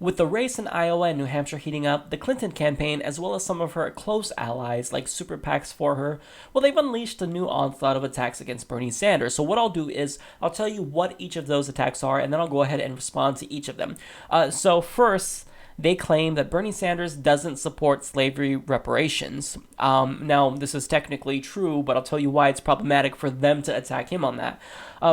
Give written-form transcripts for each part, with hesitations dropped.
With the race in Iowa and New Hampshire heating up, the Clinton campaign, as well as some of her close allies like super PACs for her, well, they've unleashed a new onslaught of attacks against Bernie Sanders. So what I'll do is I'll tell you what each of those attacks are, and then I'll go ahead and respond to each of them. So first, they claim that Bernie Sanders doesn't support slavery reparations. Now, this is technically true, but I'll tell you why it's problematic for them to attack him on that.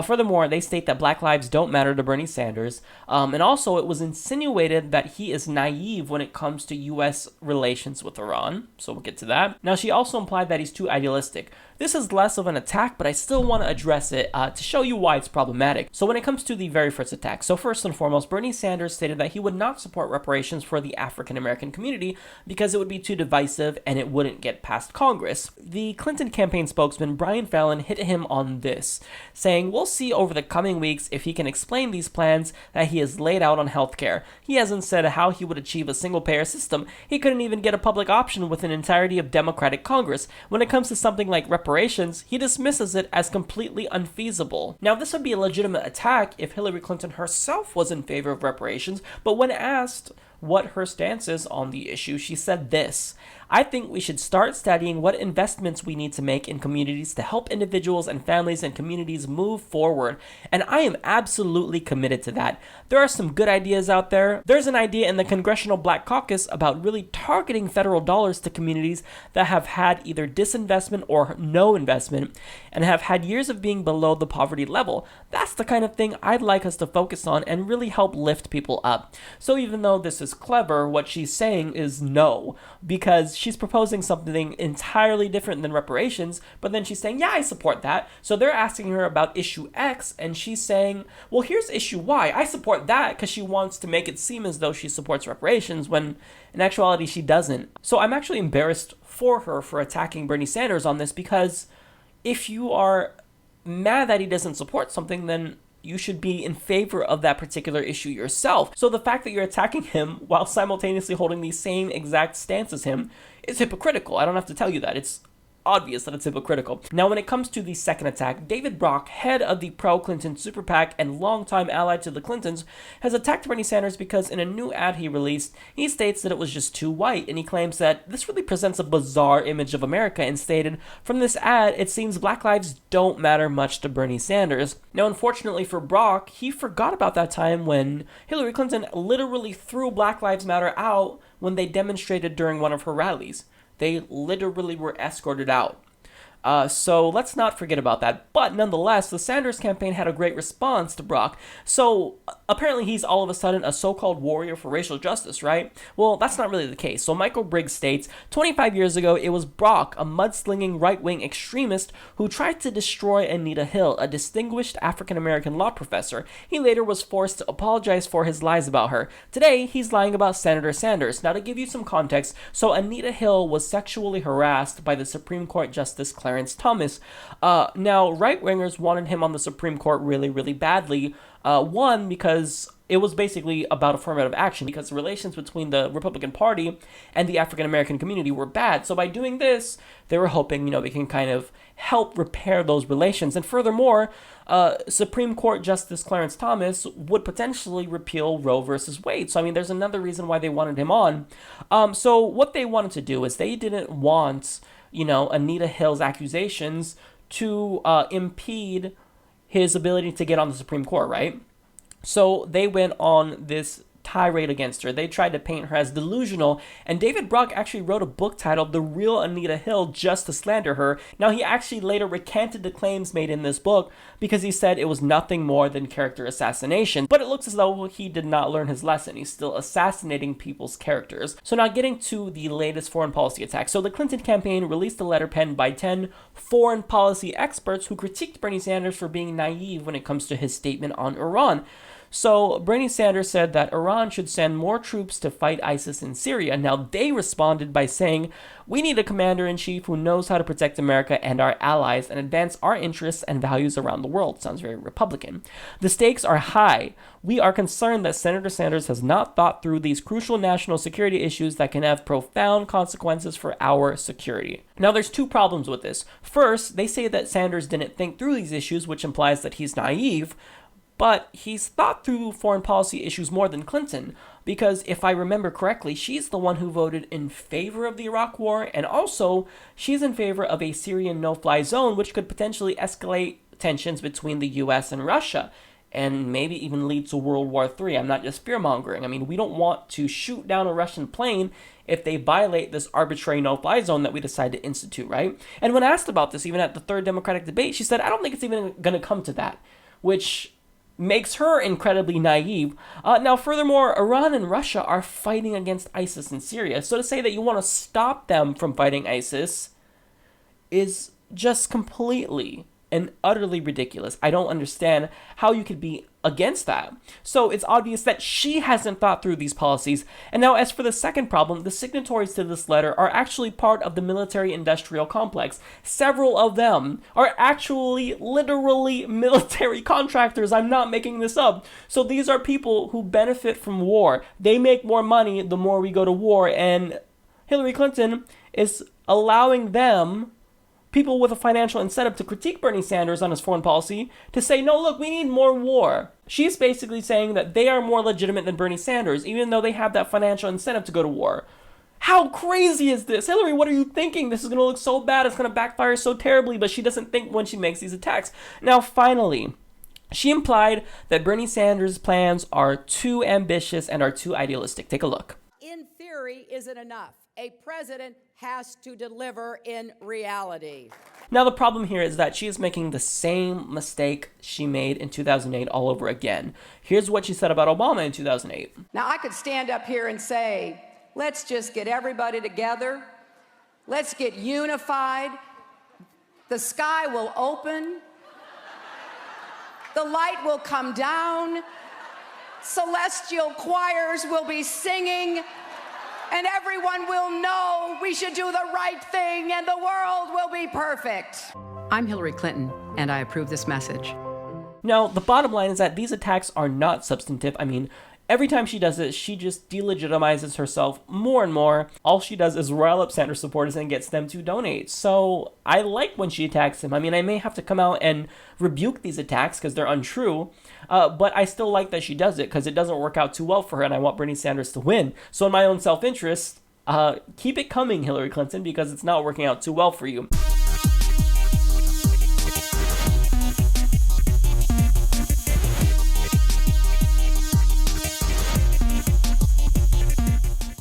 Furthermore, they state that Black lives don't matter to Bernie Sanders, and also it was insinuated that he is naive when it comes to U.S. relations with Iran, so we'll get to that. Now, she also implied that he's too idealistic. This is less of an attack, but I still want to address it to show you why it's problematic. So when it comes to the very first attack, so first and foremost, Bernie Sanders stated that he would not support reparations for the African American community because it would be too divisive and it wouldn't get past Congress. The Clinton campaign spokesman, Brian Fallon, hit him on this, saying, "We'll see over the coming weeks if he can explain these plans that he has laid out on healthcare. He hasn't said how he would achieve a single-payer system. He couldn't even get a public option with an entirety of Democratic Congress. When it comes to something like reparations, he dismisses it as completely unfeasible." Now, this would be a legitimate attack if Hillary Clinton herself was in favor of reparations, but when asked what her stance is on the issue, she said this: "I think we should start studying what investments we need to make in communities to help individuals and families and communities move forward. And I am absolutely committed to that. There are some good ideas out there. There's an idea in the Congressional Black Caucus about really targeting federal dollars to communities that have had either disinvestment or no investment and have had years of being below the poverty level. That's the kind of thing I'd like us to focus on and really help lift people up." So even though this is clever, what she's saying is no, because she's proposing something entirely different than reparations, but then she's saying, yeah, I support that. So they're asking her about issue X, and she's saying, well, here's issue Y. I support that, because she wants to make it seem as though she supports reparations, when in actuality she doesn't. So I'm actually embarrassed for her for attacking Bernie Sanders on this, because if you are mad that he doesn't support something, then you should be in favor of that particular issue yourself. So the fact that you're attacking him while simultaneously holding the same exact stance as him is hypocritical. I don't have to tell you that. It's obvious that it's hypocritical. Now, when it comes to the second attack, David Brock, head of the pro-Clinton super PAC and longtime ally to the Clintons, has attacked Bernie Sanders because in a new ad he released, he states that it was just too white, and he claims that this really presents a bizarre image of America, and stated, "From this ad, it seems Black lives don't matter much to Bernie Sanders." Now, unfortunately for Brock, he forgot about that time when Hillary Clinton literally threw Black Lives Matter out when they demonstrated during one of her rallies. They literally were escorted out. So let's not forget about that. But nonetheless, the Sanders campaign had a great response to Brock. So apparently he's all of a sudden a so-called warrior for racial justice, right? Well, that's not really the case. So Michael Briggs states, 25 years ago, it was Brock, a mudslinging right-wing extremist who tried to destroy Anita Hill, a distinguished African-American law professor. He later was forced to apologize for his lies about her. Today, he's lying about Senator Sanders. Now, to give you some context, so Anita Hill was sexually harassed by the Supreme Court Justice Clarence Thomas. Now, right-wingers wanted him on the Supreme Court really, really badly. One, because it was basically about affirmative action, because relations between the Republican Party and the African-American community were bad. So by doing this, they were hoping, they can kind of help repair those relations. And furthermore, Supreme Court Justice Clarence Thomas would potentially repeal Roe versus Wade. So, I mean, there's another reason why they wanted him on. So what they wanted to do is they didn't want, Anita Hill's accusations to impede his ability to get on the Supreme Court, right? So they went on this tirade against her. They tried to paint her as delusional, and David Brock actually wrote a book titled The Real Anita Hill just to slander her. Now, he actually later recanted the claims made in this book because he said it was nothing more than character assassination, but it looks as though he did not learn his lesson. He's still assassinating people's characters. So now getting to the latest foreign policy attack. So the Clinton campaign released a letter penned by 10 foreign policy experts who critiqued Bernie Sanders for being naive when it comes to his statement on Iran. So Bernie Sanders said that Iran should send more troops to fight ISIS in Syria. Now, they responded by saying, "We need a commander-in-chief who knows how to protect America and our allies and advance our interests and values around the world." Sounds very Republican. "The stakes are high. We are concerned that Senator Sanders has not thought through these crucial national security issues that can have profound consequences for our security." Now, there's two problems with this. First, they say that Sanders didn't think through these issues, which implies that he's naive. But he's thought through foreign policy issues more than Clinton. because if I remember correctly, she's the one who voted in favor of the Iraq War, and also she's in favor of a Syrian no-fly zone, which could potentially escalate tensions between the US and Russia, and maybe even lead to World War III. I'm not just fear-mongering. I mean, we don't want to shoot down a Russian plane if they violate this arbitrary no-fly zone that we decide to institute, right? And when asked about this, even at the third Democratic debate, she said, I don't think it's even going to come to that, which makes her incredibly naive. Now, furthermore, Iran and Russia are fighting against ISIS in Syria. So to say that you want to stop them from fighting ISIS is just completely and utterly ridiculous. I don't understand how you could be against that. So it's obvious that she hasn't thought through these policies. And now, as for the second problem, the signatories to this letter are actually part of the military-industrial complex. Several of them are actually literally military contractors. I'm not making this up. So these are people who benefit from war. They make more money the more we go to war, and Hillary Clinton is allowing them, people with a financial incentive, to critique Bernie Sanders on his foreign policy, to say, no, look, we need more war. She's basically saying that they are more legitimate than Bernie Sanders, even though they have that financial incentive to go to war. How crazy is this? Hillary, what are you thinking? This is going to look so bad. It's going to backfire so terribly, but she doesn't think when she makes these attacks. Now, finally, she implied that Bernie Sanders' plans are too ambitious and are too idealistic. Take a look. In theory isn't enough. A president has to deliver in reality. Now, the problem here is that she is making the same mistake she made in 2008 all over again. Here's what she said about Obama in 2008. Now, I could stand up here and say, let's just get everybody together. Let's get unified. The sky will open. The light will come down. Celestial choirs will be singing. And everyone will know we should do the right thing and the world will be perfect. I'm Hillary Clinton, and I approve this message. Now, the bottom line is that these attacks are not substantive. I mean, every time she does it, she just delegitimizes herself more and more. All she does is rile up Sanders supporters and gets them to donate. So I like when she attacks him. I mean, I may have to come out and rebuke these attacks because they're untrue, but I still like that she does it because it doesn't work out too well for her, and I want Bernie Sanders to win. So in my own self-interest, keep it coming, Hillary Clinton, because it's not working out too well for you.